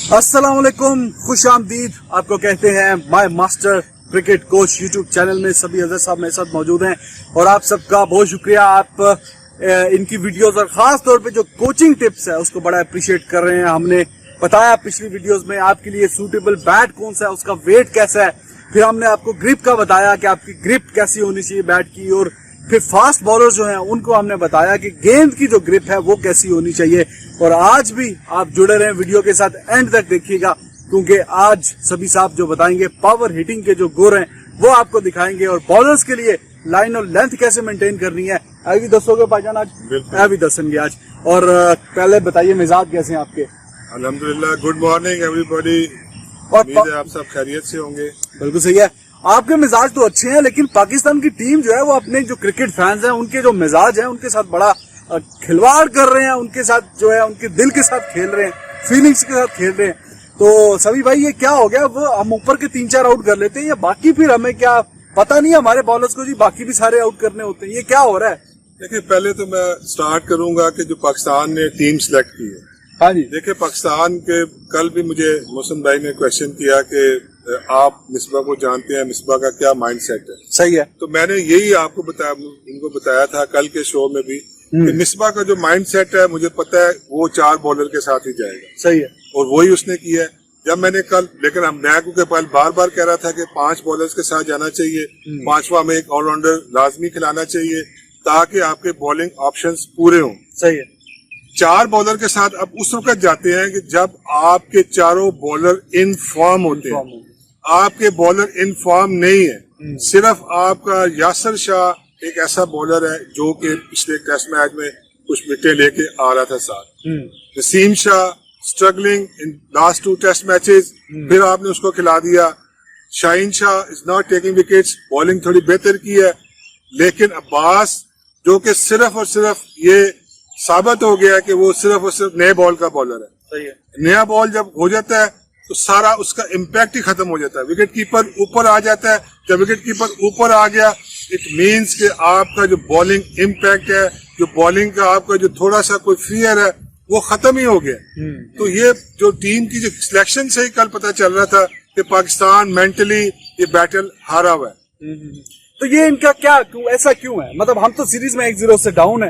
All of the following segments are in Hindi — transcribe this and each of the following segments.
अस्सलाम वालेकुम, खुश आमदीद। आपको कहते हैं my master cricket coach YouTube channel में सभी अजहर साहब मेरे साथ मौजूद हैं और आप सबका बहुत शुक्रिया। आप इनकी वीडियोस और खास तौर पे जो कोचिंग टिप्स है उसको बड़ा अप्रिशिएट कर रहे हैं। हमने बताया पिछली वीडियोस में आपके लिए सूटेबल बैट कौन सा है, उसका वेट कैसा है, फिर हमने आपको ग्रिप का बताया कि आपकी ग्रिप कैसी होनी चाहिए बैट की, और फिर फास्ट बॉलर जो हैं उनको हमने बताया कि गेंद की जो ग्रिप है वो कैसी होनी चाहिए। और आज भी आप जुड़े रहें वीडियो के साथ, एंड तक देखिएगा, क्योंकि आज सभी साहब जो बताएंगे पावर हिटिंग के जो गुर हैं वो आपको दिखाएंगे, और बॉलर्स के लिए लाइन और लेंथ कैसे मेंटेन करनी है अभी दसोगे भाईजान आज, अभी दसेंगे आज। और पहले बताइए मिजाज कैसे हैं आपके? अल्हम्दुलिल्लाह, गुड मॉर्निंग एवरीबॉडी। उम्मीद है आप सब खैरियत से होंगे। बिल्कुल सही है, आपके मिजाज तो अच्छे हैं, लेकिन पाकिस्तान की टीम जो है वो अपने जो क्रिकेट फैंस हैं उनके जो मिजाज है उनके साथ बड़ा खिलवाड़ कर रहे हैं, उनके साथ जो है उनके दिल के साथ खेल रहे हैं, फीलिंग्स के साथ खेल रहे हैं। तो सभी भाई ये क्या हो गया? वो हम ऊपर के 3-4 आउट कर लेते हैं या बाकी फिर हमें क्या पता नहीं है हमारे बॉलर्स को जी बाकी भी सारे आउट करने होते हैं, ये क्या हो रहा है? देखिए, पहले तो मैं स्टार्ट करूंगा कि जो पाकिस्तान ने टीम सिलेक्ट की है। हाँ जी, देखिए, पाकिस्तान के कल भी मुझे मोहसिन भाई ने क्वेश्चन किया कि आप मिसबा को जानते हैं, मिसबा का क्या माइंडसेट है। सही है। तो मैंने यही आपको इनको बताया था कल के शो में भी कि मिसबा का जो माइंडसेट है मुझे पता है वो 4 बॉलर के साथ ही जाएगा। सही है, और वही उसने किया है। जब मैंने कल, लेकिन मैं क्योंकि बार बार कह रहा था कि 5 बॉलर्स के साथ जाना चाहिए, 5वां में एक ऑलराउंडर लाजमी खिलाना चाहिए ताकि आपके बॉलिंग ऑप्शंस पूरे हों। सही है। 4 बॉलर के साथ अब उस वक्त जाते हैं कि जब आपके चारों बॉलर इन फॉर्म होते हैं। आपके बॉलर इन फॉर्म नहीं है, सिर्फ आपका यासर शाह एक ऐसा बॉलर है जो कि पिछले टेस्ट मैच में कुछ विकेटें लेके आ रहा था साथ। Naseem Shah struggling in last 2 test matches, फिर आपने उसको खिला दिया। Shaheen Shah is not taking wickets, bowling थोड़ी बेहतर की है, लेकिन अब्बास जो कि सिर्फ और सिर्फ ये साबित हो गया कि वो सिर्फ और सिर्फ नए बॉल का बॉलर है। सही है। नया बॉल जब हो जाता है तो सारा उसका इम्पैक्ट ही खत्म हो जाता है। विकेट कीपर ऊपर आ जाता है, जब विकेट कीपर ऊपर आ गया इट मीन्स कि आपका जो बॉलिंग इम्पैक्ट है, जो बॉलिंग का आपका जो थोड़ा सा कोई फियर है वो खत्म ही हो गया। तो ये जो टीम की जो सिलेक्शन से ही कल पता चल रहा था कि पाकिस्तान मेंटली ये बैटल हारा हुआ है। तो ये इनका क्या ऐसा क्यों है? मतलब हम तो सीरीज में 1-0 से डाउन है,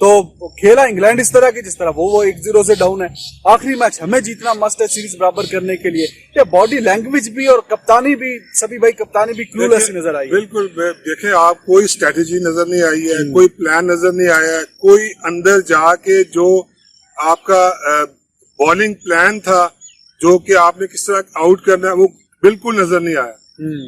तो खेला इंग्लैंड इस तरह की जिस तरह वो 1-0 से डाउन है। आखिरी मैच हमें जीतना मस्ट है सीरीज बराबर करने के लिए। ये बॉडी लैंग्वेज भी और कप्तानी भी, सभी भाई कप्तानी भी क्लूलेस नजर आई। बिल्कुल, देखें आप, कोई स्ट्रेटेजी नजर नहीं आई है, कोई प्लान नजर नहीं आया है, कोई अंदर जाके जो आपका बॉलिंग प्लान था जो कि आपने किस तरह आउट करना है वो बिल्कुल नजर नहीं आया।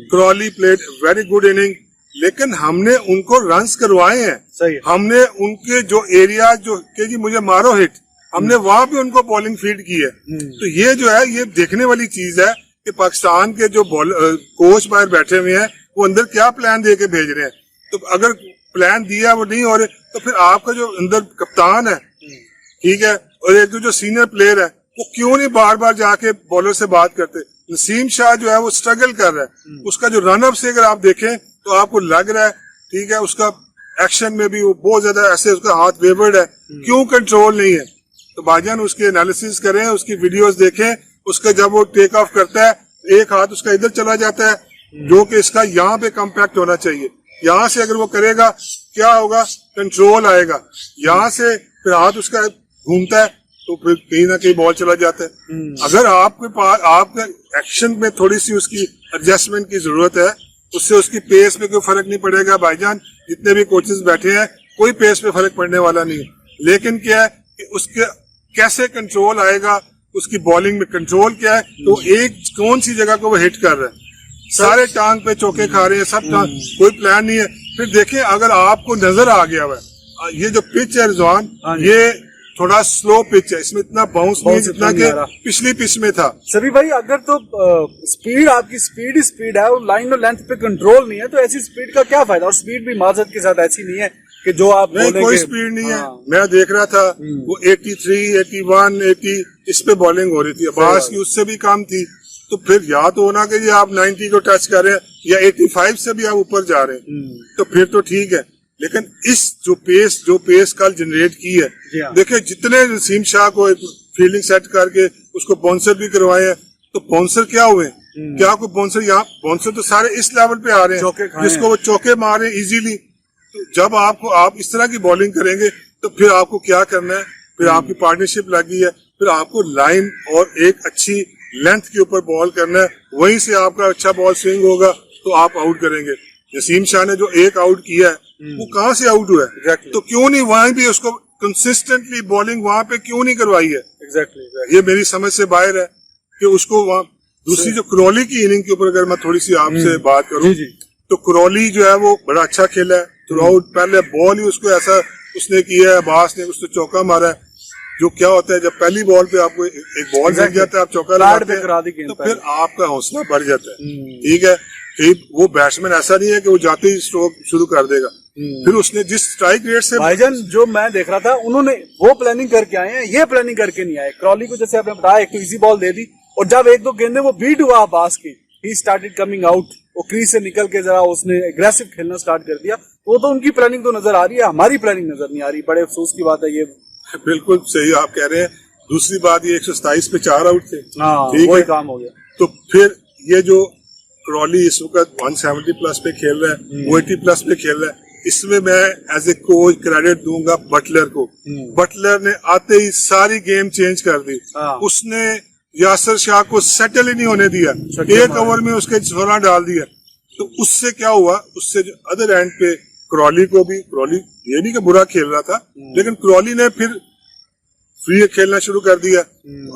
Crawley played very good inning, लेकिन हमने उनको रन्स करवाए हैं। सही। हमने उनके जो एरिया जो कि जी मुझे मारो हिट, हमने वहां पे उनको बॉलिंग फीड की है। तो ये जो है ये देखने वाली चीज है कि पाकिस्तान के जो कोच बाहर बैठे हुए हैं वो अंदर क्या प्लान दे के भेज रहे हैं। तो अगर प्लान दिया वो नहीं हो रहे तो फिर आपका जो अंदर कप्तान है, ठीक है, और एक जो सीनियर प्लेयर है वो क्यों नहीं बार बार जाके बॉलर से बात करते। नसीम शाह जो है वो स्ट्रगल कर रहा है, उसका जो रनअप से अगर आप देखें तो आपको लग रहा है, ठीक है, उसका एक्शन में भी वो बहुत ज्यादा ऐसे उसका हाथ वेवर्ड है, क्यों कंट्रोल नहीं है। तो भाईजान उसके एनालिसिस करें, उसकी वीडियोस देखें, उसका जब वो टेक ऑफ करता है एक हाथ उसका इधर चला जाता है जो कि इसका यहाँ पे कम्पैक्ट होना चाहिए। यहाँ से अगर वो करेगा क्या होगा, कंट्रोल आएगा। यहाँ से फिर हाथ उसका घूमता है तो फिर कहीं ना कहीं बॉल चला जाता है। अगर आपके पास आपके एक्शन में थोड़ी सी उसकी एडजस्टमेंट की जरूरत है, उससे उसकी पेस में कोई फर्क नहीं पड़ेगा। भाईजान जितने भी कोचेस बैठे हैं कोई पेस पे फर्क पड़ने वाला नहीं है, लेकिन क्या है कि उसके कैसे कंट्रोल आएगा, उसकी बॉलिंग में कंट्रोल क्या है, तो एक कौन सी जगह को वो हिट कर रहा है। सारे टांग पे चौके खा रहे हैं सब टांग, कोई प्लान नहीं है। फिर देखें अगर आपको नजर आ गया हुआ ये जो पिच है रिजवान, ये थोड़ा स्लो पिच है, इसमें इतना बाउंस नहीं जितना कि पिछली पिच में था। सभी भाई अगर तो स्पीड आपकी स्पीड ही स्पीड है और लाइन और लेंथ पे कंट्रोल नहीं है तो ऐसी स्पीड का क्या फायदा? और स्पीड भी माजरत के साथ ऐसी नहीं है कि जो आप नहीं, कोई स्पीड नहीं है। मैं देख रहा था वो 83, 81, 80 इस पे बॉलिंग हो रही थी, अब्बास की उससे भी कम थी। तो फिर या तो होना कि आप 90 को टच कर रहे हैं या 85 से भी आप ऊपर जा रहे हैं, तो फिर तो ठीक है। लेकिन इस जो पेस कल जनरेट की है, देखिए जितने नसीम शाह को फील्डिंग सेट करके उसको बाउंसर भी करवाए हैं। तो बाउंसर क्या हुए, क्या कोई बाउंसर, यहाँ बाउंसर तो सारे इस लेवल पे आ रहे हैं जिसको वो चौके मारे इजीली। तो जब आप इस तरह की बॉलिंग करेंगे तो फिर आपको क्या करना है, फिर आपकी पार्टनरशिप लगी है, फिर आपको लाइन और एक अच्छी लेंथ के ऊपर बॉल करना है, वहीं से आपका अच्छा बॉल स्विंग होगा तो आप आउट करेंगे। नसीम शाह ने जो एक आउट किया है वो कहाँ से आउट हुआ है, तो क्यों नहीं वहां भी उसको कंसिस्टेंटली बॉलिंग वहां पे क्यों नहीं करवाई है। ये मेरी समझ से बाहर है कि उसको वहां दूसरी जो क्रॉली की इनिंग के ऊपर अगर मैं थोड़ी सी आपसे बात करूं तो क्रॉली जो है वो बड़ा अच्छा खेला है थ्रू आउट। पहले बॉल ही उसको ऐसा उसने किया है, अब्बास ने उसको चौका मारा है। जो क्या होता है जब पहली बॉल पे आपको एक बॉल मिल जाता है, आप चौका लगाते हैं तो फिर आपका हौसला बढ़ जाता है। ठीक है, वो बैट्समैन ऐसा नहीं है कि वो जाते ही स्ट्रोक शुरू कर देगा। फिर उसने जिस स्ट्राइक रेट से भाईजान जो मैं देख रहा था उन्होंने वो प्लानिंग करके आए हैं, ये प्लानिंग करके नहीं आए। क्रॉली को जैसे आपने बताया एक तो इजी बॉल दे दी और जब एक दो गेंदे वो बीट हुआ अब्बास की, ही स्टार्टेड कमिंग आउट, वो क्रीज से निकल के जरा उसने एग्रेसिव खेलना स्टार्ट कर दिया। वो तो उनकी प्लानिंग तो नजर आ रही है, हमारी प्लानिंग नजर नहीं आ रही। बड़े अफसोस की बात है ये। बिल्कुल सही आप कह रहे हैं। दूसरी बात ये 127 पे 4 आउट थे, ठीक है, काम हो गया। तो फिर ये जो क्रॉली इस वक्त 170 प्लस पे खेल रहा है, 180 प्लस पे खेल रहा है, इसमें मैं एज ए कोच क्रेडिट दूंगा बटलर को। बटलर ने आते ही सारी गेम चेंज कर दी। उसने यासर शाह को सेटल ही नहीं होने दिया, एक ओवर में उसके 16 डाल दिया। तो उससे क्या हुआ, उससे जो अदर एंड पे क्रॉली को भी, क्रॉली ये नहीं कि बुरा खेल रहा था, लेकिन क्रॉली ने फिर फ्री खेलना शुरू कर दिया।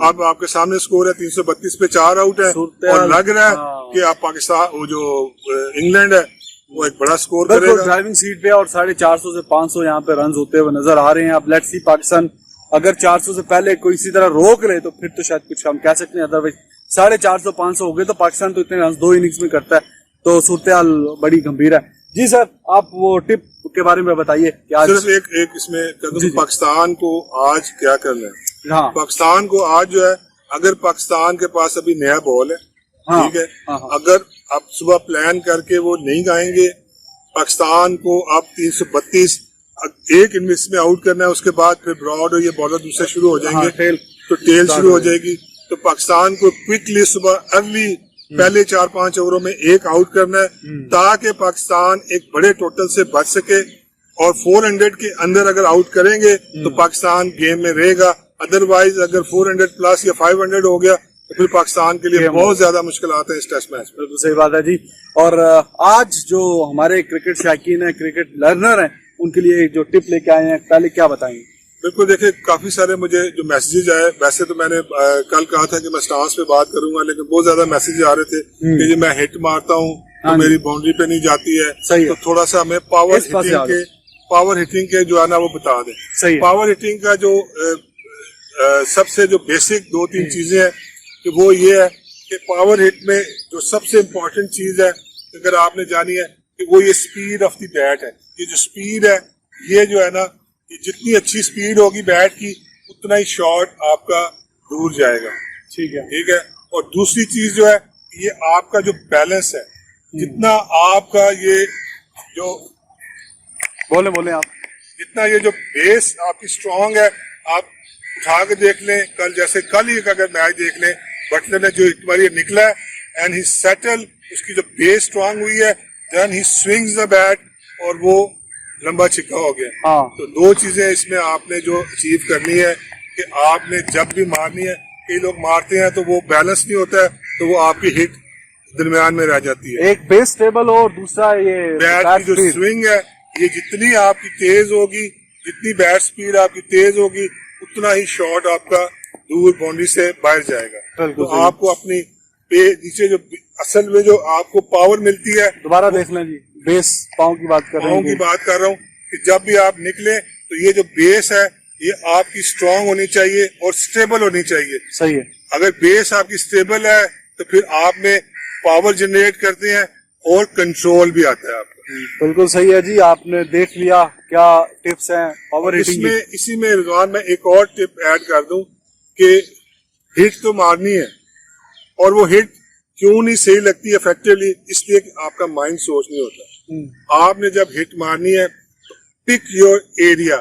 अब आपके सामने स्कोर है 332 पे 4 आउट है और लग रहा है कि आप पाकिस्तान, वो जो इंग्लैंड है वो एक बड़ा स्कोर करेगा ड्राइविंग सीट पे और 450 से 500 यहाँ पे रन होते हुए नजर आ रहे हैं। अब लेट्स सी पाकिस्तान अगर 400 से पहले कोई इसी तरह रोक ले तो फिर तो शायद कुछ हम कह सकते हैं, अदरवाइज 450 500 हो गए तो पाकिस्तान तो इतने रन 2 इनिंग्स में करता है, तो सूरत बड़ी गंभीर है। जी सर, आप वो टिप के बारे में बताइए कि आज सिर्फ एक इसमें कर दूं, पाकिस्तान को आज क्या करना है। हाँ। पाकिस्तान को आज जो है, अगर पाकिस्तान के पास अभी नया बॉल है, हाँ, ठीक है, हाँ, अगर आप सुबह प्लान करके वो नहीं गाएंगे, पाकिस्तान को आप 332 एक इनिंग्स में आउट करना है, उसके बाद फिर ब्रॉड और ये बॉलर दूसरे शुरू हो जाएंगे, हाँ, तो टेल शुरू हो जाएगी। तो पाकिस्तान को क्विकली सुबह अर्ली पहले 4-5 ओवरों में एक आउट करना है ताकि पाकिस्तान एक बड़े टोटल से बच सके। और 400 के अंदर अगर आउट करेंगे तो पाकिस्तान गेम में रहेगा। अदरवाइज अगर 400 प्लस या 500 हो गया तो फिर पाकिस्तान के लिए बहुत ज्यादा मुश्किल आते हैं इस टेस्ट मैच में। बिल्कुल सही बात है जी। और आज जो हमारे क्रिकेट शौकीन है, क्रिकेट लर्नर है, उनके लिए जो टिप लेके आए हैं, पहले क्या बताएंगे? बिल्कुल, देखिए काफी सारे मुझे जो मैसेजेस आए, वैसे तो मैंने कल कहा था कि मैं स्टांस पे बात करूंगा, लेकिन बहुत ज्यादा मैसेज आ रहे थे कि ये मैं हिट मारता हूँ तो मेरी बाउंड्री पे नहीं जाती है, तो थोड़ा सा हमें पावर हिटिंग के जो है ना वो बता दें। पावर हिटिंग का जो सबसे जो बेसिक 2-3 चीजें हैं कि वो ये है कि पावर हिट में जो सबसे इम्पोर्टेंट चीज है अगर आपने जानी है कि वो ये स्पीड ऑफ द बैट है। ये जो स्पीड है, ये जो है ना, जितनी अच्छी स्पीड होगी बैट की उतना ही शॉट आपका दूर जाएगा। ठीक है। और दूसरी चीज जो है, ये आपका जो बैलेंस है, जितना आपका ये जो बोले आप, जितना ये जो बेस आपकी स्ट्रांग है, आप उठा के देख लें। कल जैसे कल ही अगर मैच देख लें, बटलर ने जो एक बार ये निकला है एंड ही सेटल, उसकी जो बेस स्ट्रांग हुई है, then he swings the bat और वो लंबा छिक्का हो गया। हाँ। तो 2 चीजें इसमें आपने जो अचीव करनी है कि आपने जब भी मारनी है, कई लोग मारते हैं तो वो बैलेंस नहीं होता है, तो वो आपकी हिट दरमियान में रह जाती है। एक बेस स्टेबल हो और दूसरा ये बैट की जो स्विंग है, ये जितनी आपकी तेज होगी, जितनी बैट स्पीड आपकी तेज होगी, उतना ही शॉट आपका दूर बाउंड्री से बाहर जाएगा। तो आपको अपनी नीचे जो असल में जो आपको पावर मिलती है, दोबारा देख लें जी, बेस पाँव की बात कर रहा हूँ कि जब भी आप निकले तो ये जो बेस है ये आपकी स्ट्रांग होनी चाहिए और स्टेबल होनी चाहिए। सही है। अगर बेस आपकी स्टेबल है तो फिर आप में पावर जनरेट करते हैं और कंट्रोल भी आता है आपका। बिल्कुल सही है जी, आपने देख लिया क्या टिप्स हैं पावर हिटिंग। इसी में रिजवान मैं एक और टिप ऐड कर दूं कि हिट तो मारनी है, और वो हिट क्यों नहीं सही लगती इफेक्टिवली, इसलिए कि आपका माइंड सोच नहीं होता। आपने जब हिट मारनी है तो पिक योर एरिया,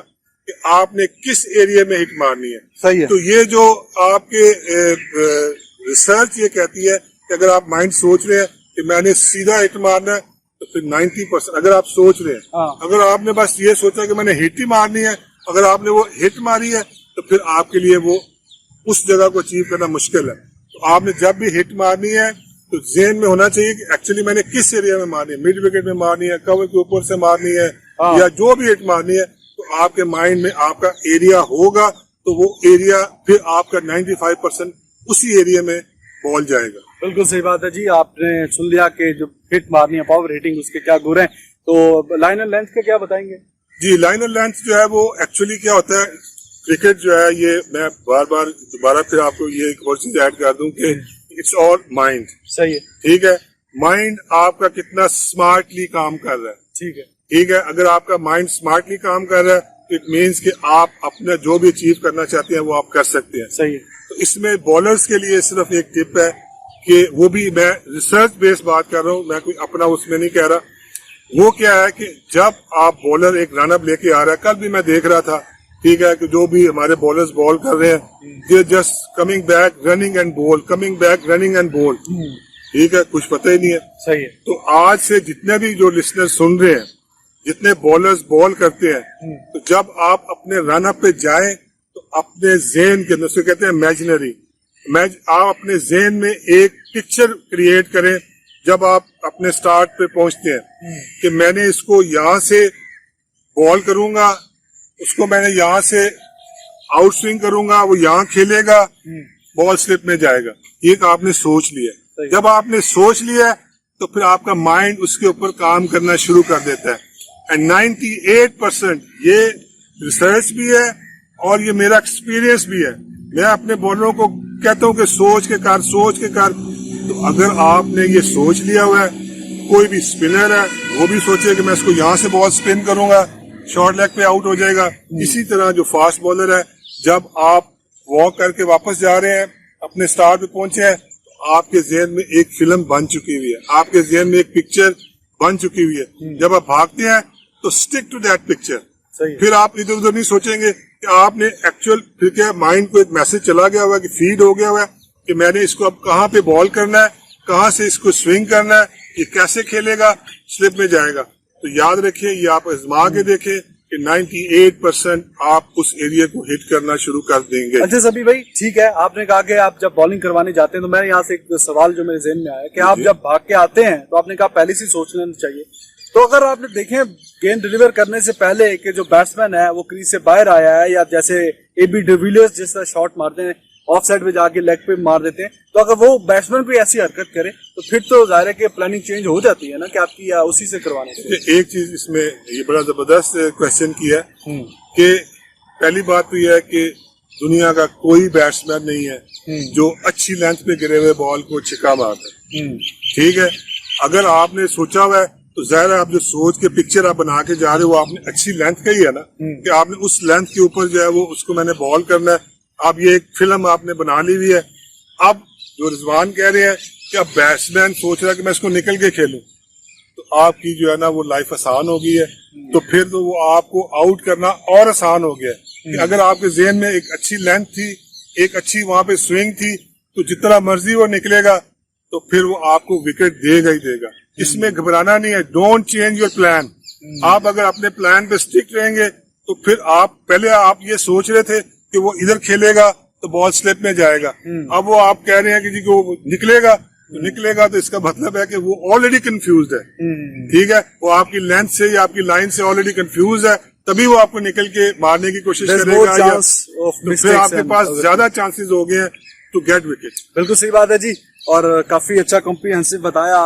कि आपने किस एरिया में हिट मारनी है। सही है। तो ये जो आपके रिसर्च ये कहती है कि अगर आप माइंड सोच रहे हैं कि मैंने सीधा हिट मारना है, तो फिर 90% अगर आप सोच रहे हैं, हाँ। अगर आपने बस ये सोचा कि मैंने हिट ही मारनी है, अगर आपने वो हिट मारी है तो फिर आपके लिए वो उस जगह को अचीव करना मुश्किल है। तो आपने जब भी हिट मारनी है तो जेन में होना चाहिए कि एक्चुअली मैंने किस एरिया में मारनी है, मिड विकेट में मारनी है, कवर के ऊपर से मारनी है, हाँ। या जो भी हिट मारनी है, तो आपके माइंड में आपका एरिया होगा, तो वो एरिया फिर आपका 95% उसी एरिया में बॉल जाएगा। बिल्कुल सही बात है जी। आपने सुन लिया कि जो हिट मारनी है, पावर हिटिंग, उसके क्या गुण हैं। तो लाइन एंड लेंथ के क्या बताएंगे? जी, लाइन और लेंथ जो है वो एक्चुअली क्या होता है, क्रिकेट जो है ये मैं बार बार दोबारा फिर आपको ये एक और चीज ऐड कर दूं कि इट्स ऑल माइंड। सही है। ठीक है, माइंड आपका कितना स्मार्टली काम कर रहा है। ठीक है। ठीक है, अगर आपका माइंड स्मार्टली काम कर रहा है इट मीन्स कि आप अपना जो भी अचीव करना चाहते हैं वो आप कर सकते हैं। सही है। तो इसमें बॉलर्स के लिए सिर्फ एक टिप है कि वो भी मैं रिसर्च बेस्ड बात कर रहा हूँ, मैं कोई अपना उसमें नहीं कह रहा। वो क्या है कि जब आप बॉलर एक रन अप लेके आ रहा है, कल भी मैं देख रहा था, ठीक है, कि जो भी हमारे बॉलर्स बॉल कर रहे हैं they just coming back running and ball, coming back running and ball. ठीक है, कुछ पता ही नहीं है। सही है। तो आज से जितने भी जो लिसनर सुन रहे हैं, जितने बॉलर्स बॉल करते हैं, तो जब आप अपने रन अप पे जाएं तो अपने ज़हन के अंदर, उसको कहते हैं इमेजिनरी, आप अपने ज़हन में एक पिक्चर क्रिएट करें जब आप अपने स्टार्ट पे पहुंचते हैं कि मैंने इसको यहाँ से बॉल करूंगा, उसको मैंने यहाँ से आउट स्विंग करूंगा, वो यहाँ खेलेगा, बॉल स्लिप में जाएगा। ये आपने सोच लिया। जब आपने सोच लिया तो फिर आपका माइंड उसके ऊपर काम करना शुरू कर देता है। एंड 98% ये रिसर्च भी है और ये मेरा एक्सपीरियंस भी है। मैं अपने बॉलरों को कहता हूँ कि सोच के कर। तो अगर आपने ये सोच लिया हुआ है, कोई भी स्पिनर है वो भी सोचे कि मैं इसको यहाँ से बॉल स्पिन करूंगा, शॉर्ट लेग पे आउट हो जाएगा। इसी तरह जो फास्ट बॉलर है, जब आप वॉक करके वापस जा रहे हैं, अपने स्टार्ट पे पहुंचे हैं, तो आपके ज़हन में एक फिल्म बन चुकी हुई है, आपके ज़हन में एक पिक्चर बन चुकी हुई है। जब आप भागते हैं तो स्टिक टू दैट पिक्चर। फिर आप इधर उधर नहीं सोचेंगे कि आपने एक्चुअल, फिर क्या माइंड को एक मैसेज चला गया हुआ है कि फीड हो गया हुआ है कि मैंने इसको अब कहाँ पे बॉल करना है, कहाँ से इसको स्विंग करना है, ये कैसे खेलेगा, स्लिप में जाएगा। तो याद रखिए, ये आप आजमा के देखें कि 98% आप उस एरिया को हिट करना शुरू कर देंगे। अच्छा सभी भाई, ठीक है, आपने कहा कि आप जब बॉलिंग करवाने जाते हैं, तो मैं यहाँ से एक सवाल जो मेरे जहन में आया कि आप जब भाग के आते हैं तो आपने कहा पहले से सोच लेना चाहिए। तो अगर आपने देखें गेंद डिलीवर करने से पहले कि जो बैट्समैन है वो क्रीज से बाहर आया है, या जैसे एबी डिविलियर्स जिस तरह शॉट मारते हैं ऑफ साइड पे जाके लेग पे मार देते हैं, तो अगर वो बैट्समैन कोई ऐसी हरकत करे तो फिर तो जाहिर है कि प्लानिंग चेंज हो जाती है ना, कि आपकी या उसी से करवाने से। एक चीज इसमें ये बड़ा जबरदस्त क्वेश्चन किया है कि पहली बात तो यह है कि दुनिया का कोई बैट्समैन नहीं है जो अच्छी लेंथ पे गिरे हुए बॉल को छिक्का मारता है। ठीक है, अगर आपने सोचा हुआ है तो जाहिर है आप जो सोच के पिक्चर आप बना के जा रहे हो, आपने अच्छी लेंथ का ही है ना, कि आपने उस लेंथ के ऊपर जो है वो उसको मैंने बॉल करना है। अब ये एक फिल्म आपने बना ली हुई है। अब जो रिजवान कह रहे हैं कि अब बैट्समैन सोच रहा है कि मैं इसको निकल के खेलूं, तो आपकी जो है ना वो लाइफ आसान हो गई है। तो फिर तो वो आपको आउट करना और आसान हो गया कि अगर आपके जेहन में एक अच्छी लेंथ थी, एक अच्छी वहां पे स्विंग थी, तो जितना मर्जी वो निकलेगा तो फिर वो आपको विकेट देगा ही देगा। इसमें घबराना नहीं है। Don't change your plan. आप अगर अपने प्लान पे स्टिक रहेंगे तो फिर आप पहले आप ये सोच रहे थे कि वो इधर खेलेगा तो बॉल स्लिप में जाएगा, अब वो आप कह रहे हैं कि जी को निकलेगा तो इसका मतलब है कि वो ऑलरेडी कंफ्यूज्ड है। ठीक है, वो आपकी लेंथ से या आपकी लाइन से ऑलरेडी कंफ्यूज है, तभी वो आपको निकल के मारने की कोशिश करेगा, या तो फिर आपके पास ज्यादा चांसेस हो गए हैं टू गेट विकेट। बिल्कुल सही बात है जी, और काफी अच्छा कॉम्प्रिहेंसिव बताया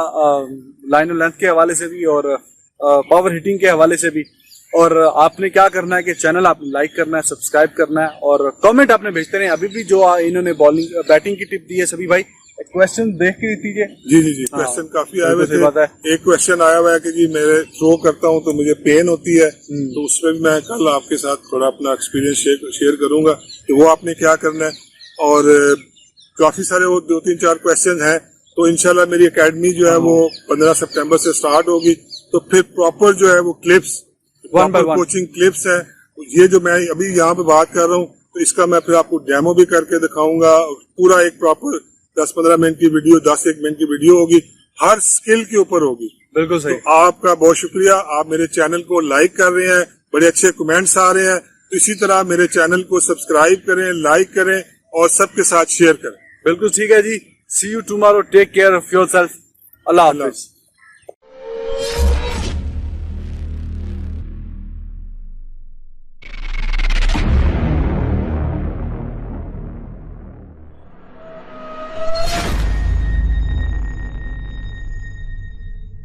लाइन और लेंथ के हवाले से भी और पावर हिटिंग के हवाले से भी। और आपने क्या करना है कि चैनल आपने लाइक करना है, सब्सक्राइब करना है और कमेंट आपने भेजते रहे। अभी भी जो इन्होंने बॉलिंग बैटिंग की टिप दी है सभी भाई, क्वेश्चन देख के दीजिए। जी क्वेश्चन काफी आए हुए थे। एक क्वेश्चन आया हुआ है कि जी मेरे थ्रो करता हूं तो मुझे पेन होती है, तो उसमें भी मैं कल आपके साथ थोड़ा अपना एक्सपीरियंस शेयर करूंगा कि वो आपने क्या करना है। और काफी सारे वो 2-3-4 क्वेश्चन हैं, तो इंशाल्लाह मेरी एकेडमी जो है वो 15 सितंबर से स्टार्ट होगी। तो फिर प्रॉपर जो है वो क्लिप्स, प्रॉपर कोचिंग क्लिप्स है, ये जो मैं अभी यहाँ पे बात कर रहा हूँ, तो इसका मैं फिर आपको डेमो भी करके दिखाऊंगा। पूरा एक प्रॉपर 10-15 मिनट की वीडियो, 10-1 मिनट की वीडियो होगी, हर स्किल के ऊपर होगी। बिल्कुल सही। तो आपका बहुत शुक्रिया, आप मेरे चैनल को लाइक कर रहे हैं, बड़े अच्छे कमेंट्स आ रहे हैं। तो इसी तरह मेरे चैनल को सब्सक्राइब करें, लाइक करें और सबके साथ शेयर करें। बिल्कुल ठीक है जी। See you tomorrow, take care of yourself. अल्लाह हाफिज।